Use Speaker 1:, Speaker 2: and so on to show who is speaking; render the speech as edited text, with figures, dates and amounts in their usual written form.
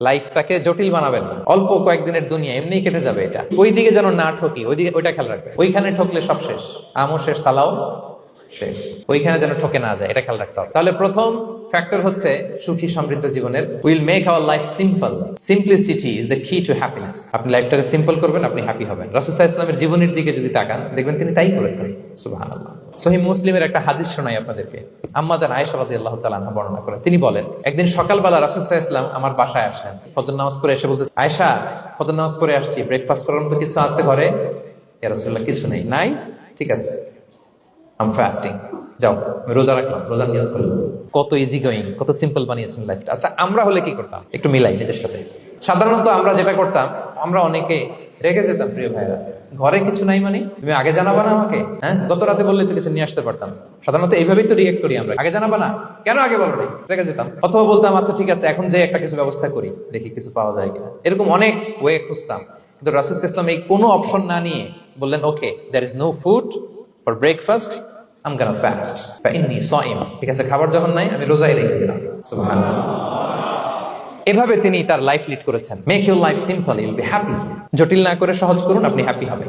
Speaker 1: লাইফটাকে জটিল বানাবেন না। অল্প কয়েকদিনের দুনিয়া এমনিই কেটে যাবে, এটা ওই দিকে যেন না ঠকি, ওইটা খেয়াল রাখবে। ওইখানে ঠকলে সব শেষ, আমও শেষ, সালাও শেষ। ওইখানে যেন ঠকে না যায়, এটা খেয়াল রাখতে হবে। তাহলে প্রথম ফ্যাক্টর হচ্ছে সুখী সমৃদ্ধ জীবনের will make our life simple. Simplicity is the কি টু হ্যাপিনেস। আপনি লাইফটাকে সিম্পল করবেন, আপনি হ্যাপি হবেন। রাসূল সাল্লাল্লাহু আলাইহি ওয়াসাল্লামের জীবনের দিকে যদি তাকান, দেখবেন তিনি তাই করেছেন। সুবহানাল্লাহ। সহিহ মুসলিমের একটা হাদিস শোনাই আপনাদেরকে। আম্মা জান আয়েশা রাদিয়াল্লাহু তাআলা আনহা বর্ণনা করেন। তিনি বলেন, একদিন সকালবেলা রাসূল সাল্লাল্লাহু আলাইহি ওয়াসাল্লাম আমার বাসায় আসেন। ফজর নামাজ পড়ে এসে বলতেছে, আয়েশা ফজর নামাজ পড়ে আসছি, ব্রেকফাস্ট করার মতো কিছু আছে ঘরে? ইয়া রাসূলুল্লাহ, কিছু নেই। নাই? ঠিক আছে, আম ফাস্টিং, যাও আমি রোজা রাখলাম, রোজা নিয়ত করলাম। কত ইজি গোয়িং, কত সিম্পল বানিয়েছেন লাইফটা। আচ্ছা, আমরা হলে কি করতাম? একটু মিলাই নিজের সাথে। সাধারণত আমরা যেটা করতাম, আমরা অনেকে রেগে যেতাম। প্রিয় ভাইরা, ঘরে কিছু নাই মানে তুমি আগে জানাবা না আমাকে? হ্যাঁ, গত রাতে বললে তো কিছু নিয়ে আসতে পারতাম। সাধারণত এইভাবেই তো রিয়েক্ট করি আমরা, আগে জানাবা না, কেন আগে বলো নাই? রেগে যেতাম। অথবা বলতাম, আচ্ছা ঠিক আছে, এখন যে একটা কিছু ব্যবস্থা করি, দেখি কিছু পাওয়া যায় কিনা। এরকম অনেক ওয়ে খুঁজতাম। কিন্তু রাসূল সাল্লাল্লাহু আলাইহি ওয়াসাল্লাম এই কোনো অপশন না নিয়ে বললেন, okay, there is no food for breakfast, I'm gonna fast. فإني صائم. ঠিক আছে, খাবার যখন নাই আমি রোজাই রেখে দিলাম। সুবহানাল্লাহ। এভাবে তিনি তার লাইফ লিড করেছেন। Make your life simple, you'll be happy. জটিল না করে সহজ করুন, আপনি হ্যাপি হবেন।